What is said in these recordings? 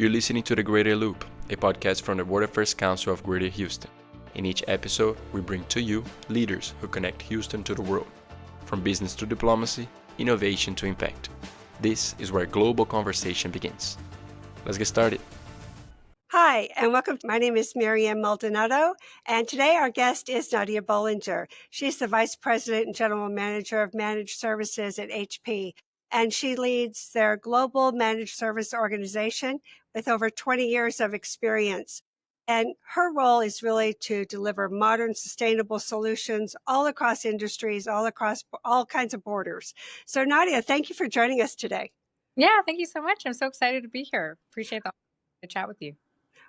You're listening to The Greater Loop, a podcast from the World Affairs Council of Greater Houston. In each episode, we bring to you leaders who connect Houston to the world, from business to diplomacy, innovation to impact. This is where global conversation begins. Let's get started. Hi, and welcome. My name is Marianne Maldonado, and today our guest is Nadia Bollinger. She's the Vice President and General Manager of Managed Services at HP, and she leads their global managed service organization with over 20 years of experience. And her role is really to deliver modern, sustainable solutions all across industries, all across all kinds of borders. So Nadia, thank you for joining us today. Yeah, thank you so much. I'm so excited to be here. Appreciate the opportunity to chat with you.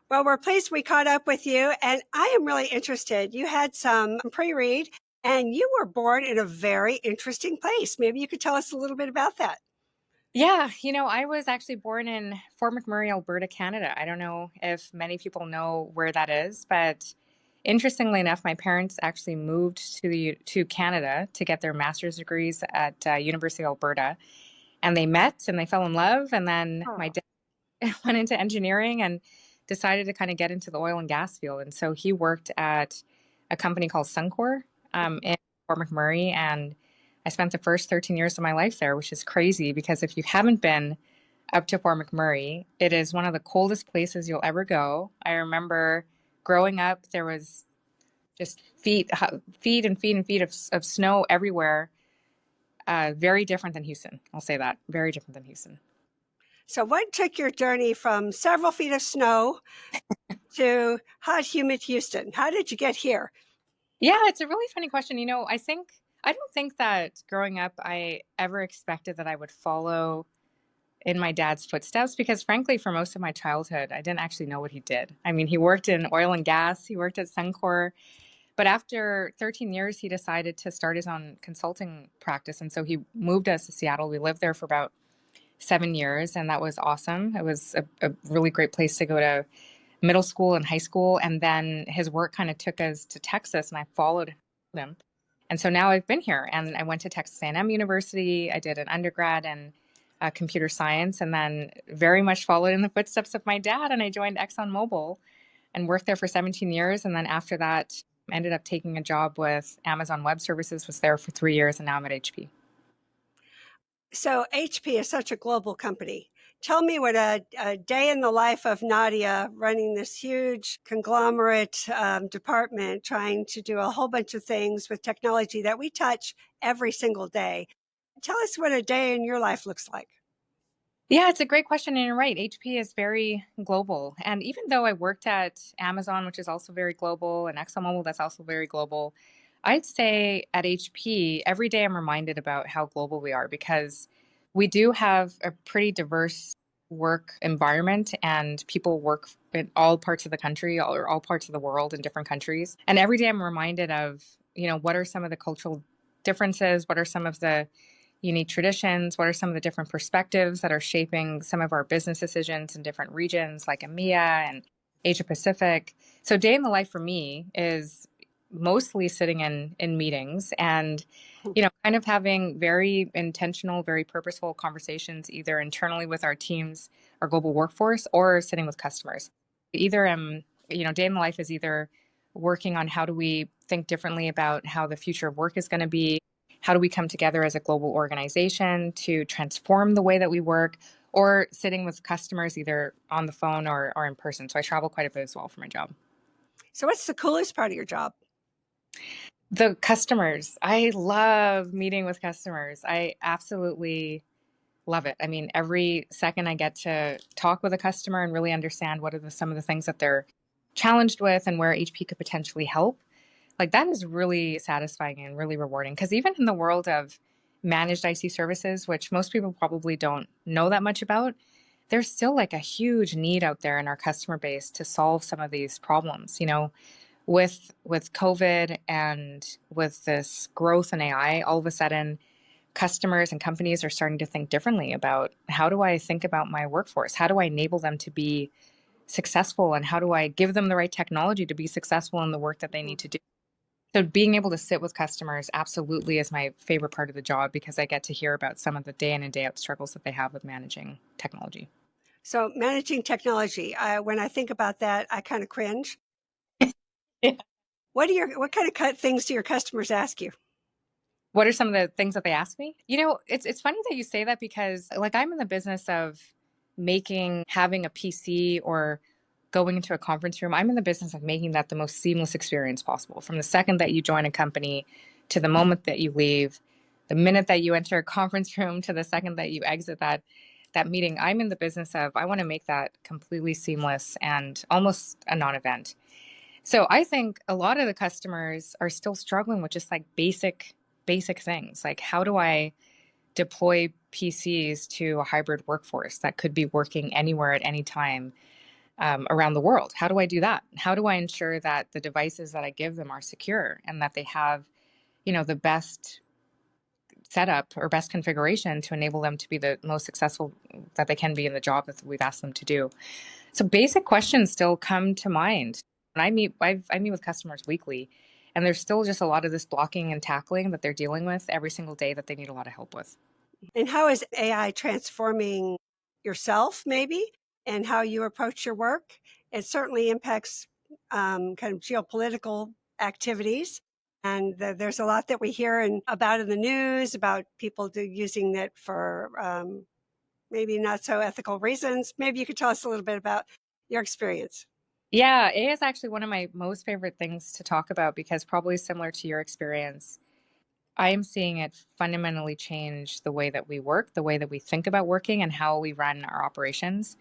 Well, we're pleased we caught up with you, and I am really interested. You had some pre-read, and you were born in a very interesting place. Maybe you could tell us a little bit about that. Yeah, I was actually born in Fort McMurray, Alberta, Canada. I don't know if many people know where that is, but interestingly enough, my parents actually moved to Canada to get their master's degrees at University of Alberta, and they met and they fell in love, and then my dad went into engineering and decided to kind of get into the oil and gas field. And so he worked at a company called Suncor in Fort McMurray. And I spent the first 13 years of my life there, which is crazy because if you haven't been up to Fort McMurray, it is one of the coldest places you'll ever go. I remember growing up, there was just feet of snow everywhere. Very different than Houston. I'll say that. Very different than Houston. So what took your journey from several feet of snow to hot, humid Houston? How did you get here? Yeah, it's a really funny question. I don't think that growing up I ever expected that I would follow in my dad's footsteps because frankly, for most of my childhood, I didn't actually know what he did. I mean, he worked in oil and gas, he worked at Suncor, but after 13 years, he decided to start his own consulting practice. And so he moved us to Seattle. We lived there for about 7 years, and that was awesome. It was a really great place to go to middle school and high school. And then his work kind of took us to Texas, and I followed him. And so now I've been here, and I went to Texas A&M University. I did an undergrad in computer science, and then very much followed in the footsteps of my dad. And I joined ExxonMobil and worked there for 17 years. And then after that, ended up taking a job with Amazon Web Services, was there for 3 years, and now I'm at HP. So HP is such a global company. Tell me what a day in the life of Nadia running this huge conglomerate department, trying to do a whole bunch of things with technology that we touch every single day. Tell us what a day in your life looks like. Yeah, it's a great question. And you're right. HP is very global. And even though I worked at Amazon, which is also very global, and ExxonMobil, that's also very global, I'd say at HP, every day I'm reminded about how global we are because we do have a pretty diverse work environment and people work in all parts of the country or all parts of the world in different countries. And every day I'm reminded of, what are some of the cultural differences? What are some of the unique traditions? What are some of the different perspectives that are shaping some of our business decisions in different regions like EMEA and Asia Pacific? So day in the life for me is mostly sitting in meetings and, kind of having very intentional, very purposeful conversations, either internally with our teams, our global workforce, or sitting with customers. Either day in the life is either working on how do we think differently about how the future of work is going to be, how do we come together as a global organization to transform the way that we work, or sitting with customers either on the phone or in person. So I travel quite a bit as well for my job. So what's the coolest part of your job? The customers. I love meeting with customers. I absolutely love it. I mean, every second I get to talk with a customer and really understand what are some of the things that they're challenged with and where HP could potentially help. Like that is really satisfying and really rewarding because even in the world of managed IC services, which most people probably don't know that much about, there's still like a huge need out there in our customer base to solve some of these problems. With COVID and with this growth in AI, all of a sudden customers and companies are starting to think differently about how do I think about my workforce? How do I enable them to be successful? And how do I give them the right technology to be successful in the work that they need to do? So being able to sit with customers absolutely is my favorite part of the job because I get to hear about some of the day in and day out struggles that they have with managing technology. So managing technology, when I think about that, I kind of cringe. Yeah. What kind of things do your customers ask you? What are some of the things that they ask me? It's funny that you say that because like I'm in the business of having a PC or going into a conference room. I'm in the business of making that the most seamless experience possible. From the second that you join a company to the moment that you leave, the minute that you enter a conference room to the second that you exit that meeting, I'm in the business of I want to make that completely seamless and almost a non-event. So I think a lot of the customers are still struggling with just like basic things. Like how do I deploy PCs to a hybrid workforce that could be working anywhere at any time around the world? How do I do that? How do I ensure that the devices that I give them are secure and that they have, the best setup or best configuration to enable them to be the most successful that they can be in the job that we've asked them to do? So basic questions still come to mind. When I meet with customers weekly, and there's still just a lot of this blocking and tackling that they're dealing with every single day that they need a lot of help with. And how is AI transforming yourself, maybe, and how you approach your work? It certainly impacts kind of geopolitical activities. And there's a lot that we hear about in the news about people using it for maybe not so ethical reasons. Maybe you could tell us a little bit about your experience. Yeah, AI is actually one of my most favorite things to talk about because probably similar to your experience, I am seeing it fundamentally change the way that we work, the way that we think about working, and how we run our operations.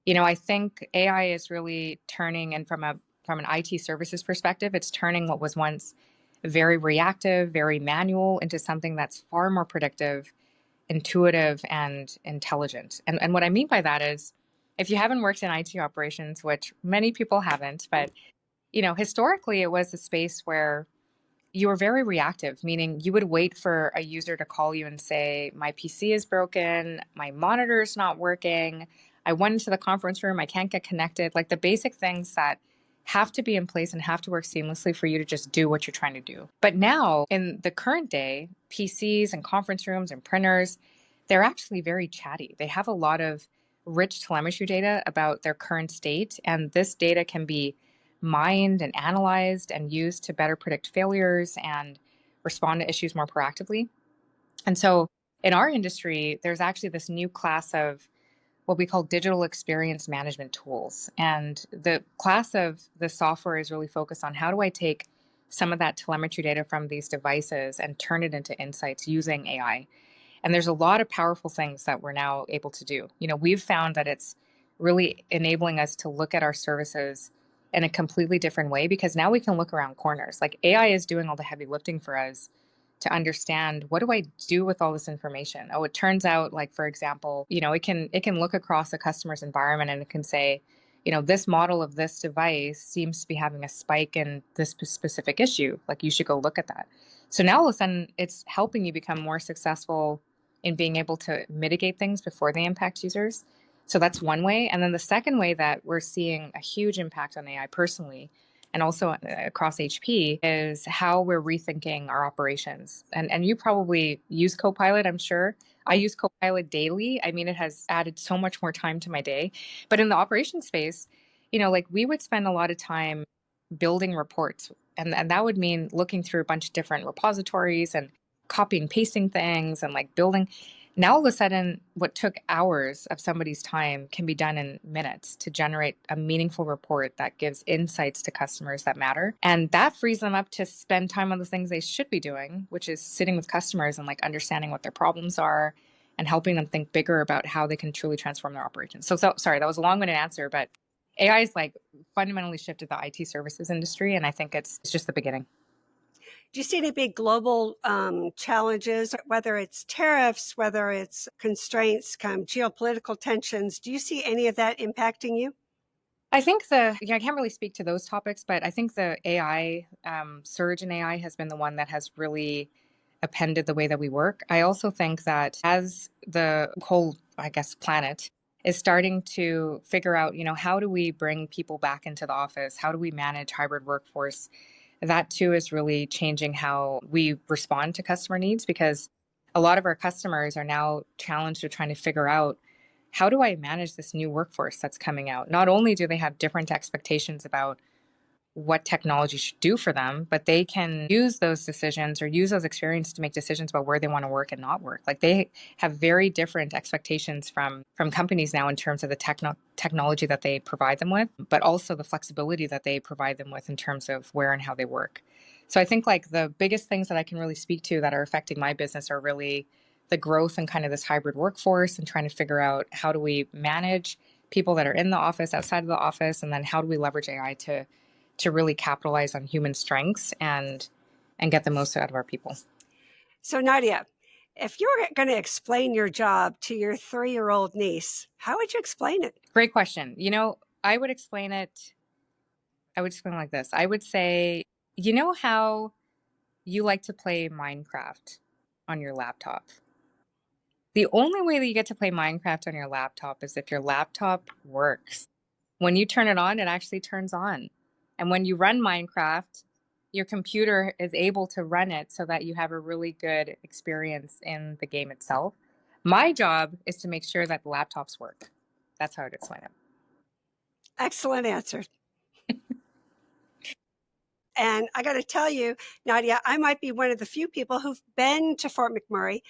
I think AI is really turning, and from an IT services perspective, it's turning what was once very reactive, very manual into something that's far more predictive, intuitive, and intelligent. And what I mean by that is if you haven't worked in IT operations, which many people haven't, but historically it was a space where you were very reactive, meaning you would wait for a user to call you and say, my PC is broken, my monitor is not working, I went into the conference room, I can't get connected. Like the basic things that have to be in place and have to work seamlessly for you to just do what you're trying to do. But now, in the current day, PCs and conference rooms and printers, they're actually very chatty. They have a lot of rich telemetry data about their current state, and this data can be mined and analyzed and used to better predict failures and respond to issues more proactively. And so in our industry, there's actually this new class of what we call digital experience management tools. And the class of the software is really focused on how do I take some of that telemetry data from these devices and turn it into insights using AI. And there's a lot of powerful things that we're now able to do. We've found that it's really enabling us to look at our services in a completely different way because now we can look around corners. Like AI is doing all the heavy lifting for us to understand what do I do with all this information? Oh, it turns out, like for example, it can look across a customer's environment and it can say, this model of this device seems to be having a spike in this specific issue. Like you should go look at that. So now all of a sudden it's helping you become more successful in being able to mitigate things before they impact users. So that's one way. And then the second way that we're seeing a huge impact on AI personally and also across HP is how we're rethinking our operations. And you probably use Copilot, I'm sure. I use Copilot daily. I mean, it has added so much more time to my day. But in the operations space, like we would spend a lot of time building reports. And that would mean looking through a bunch of different repositories and copying, pasting things and like building. Now, all of a sudden, what took hours of somebody's time can be done in minutes to generate a meaningful report that gives insights to customers that matter. And that frees them up to spend time on the things they should be doing, which is sitting with customers and like understanding what their problems are and helping them think bigger about how they can truly transform their operations. So sorry, that was a long-winded answer, but AI is like fundamentally shifted the IT services industry, and I think it's just the beginning. Do you see any big global challenges, whether it's tariffs, whether it's constraints, kind of geopolitical tensions? Do you see any of that impacting you? I think I can't really speak to those topics, but I think the AI surge in AI has been the one that has really appended the way that we work. I also think that as the whole, I guess, planet is starting to figure out, how do we bring people back into the office? How do we manage hybrid workforce? That too is really changing how we respond to customer needs because a lot of our customers are now challenged with trying to figure out how do I manage this new workforce that's coming out? Not only do they have different expectations about what technology should do for them, but they can use those decisions or use those experiences to make decisions about where they want to work and not work. Like they have very different expectations from companies now in terms of the technology that they provide them with, but also the flexibility that they provide them with in terms of where and how they work. So I think like the biggest things that I can really speak to that are affecting my business are really the growth and kind of this hybrid workforce and trying to figure out how do we manage people that are in the office, outside of the office, and then how do we leverage AI to really capitalize on human strengths and get the most out of our people. So Nadia, if you were going to explain your job to your 3-year-old niece, how would you explain it? Great question. I would explain it like this. I would say, you know how you like to play Minecraft on your laptop? The only way that you get to play Minecraft on your laptop is if your laptop works. When you turn it on, it actually turns on. And when you run Minecraft, your computer is able to run it so that you have a really good experience in the game itself. My job is to make sure that the laptops work. That's how I would explain it. Excellent answer. And I got to tell you, Nadia, I might be one of the few people who've been to Fort McMurray,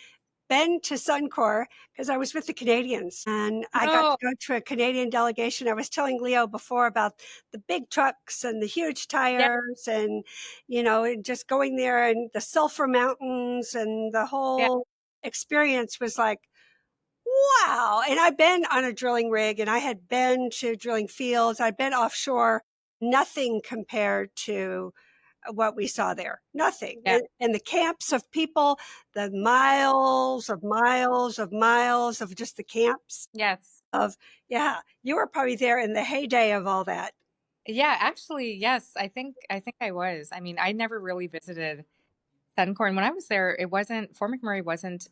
been to Suncor, because I was with the Canadians and I got to go to a Canadian delegation. I was telling Leo before about the big trucks and the huge tires and, and just going there and the Sulphur Mountains and the whole experience was like, wow. And I've been on a drilling rig and I had been to drilling fields. I'd been offshore, nothing compared to what we saw there. Nothing. Yeah. And the camps of people, the miles of miles of miles of just the camps. Yes. You were probably there in the heyday of all that. Yeah, actually, yes. I think I was. I mean, I never really visited Suncor. And when I was there, Fort McMurray wasn't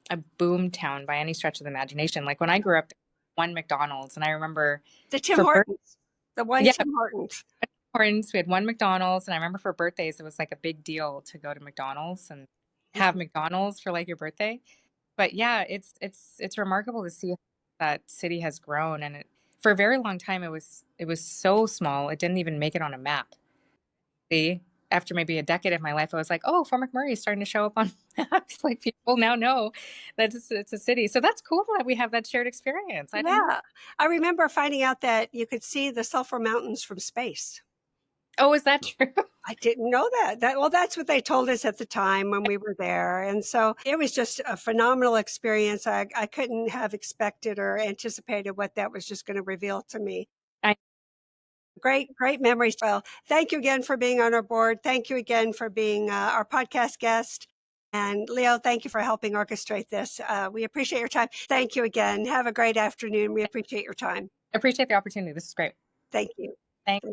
a boom town by any stretch of the imagination. Like when I grew up, one McDonald's, and I remember the Tim Hortons, Tim Hortons. We had one McDonald's, and I remember for birthdays, it was like a big deal to go to McDonald's and have McDonald's for like your birthday. But yeah, it's remarkable to see that city has grown, and for a very long time it was so small it didn't even make it on a map. See, after maybe a decade of my life, I was like, oh, Fort McMurray is starting to show up on maps. Like people now know that it's a city. So that's cool that we have that shared experience. I remember finding out that you could see the Sulphur Mountains from space. Oh, is that true? I didn't know that. Well, that's what they told us at the time when we were there. And so it was just a phenomenal experience. I couldn't have expected or anticipated what that was just going to reveal to me. Great memories. Well, thank you again for being on our board. Thank you again for being our podcast guest. And Leo, thank you for helping orchestrate this. We appreciate your time. Thank you again. Have a great afternoon. We appreciate your time. I appreciate the opportunity. This is great. Thank you. Thanks.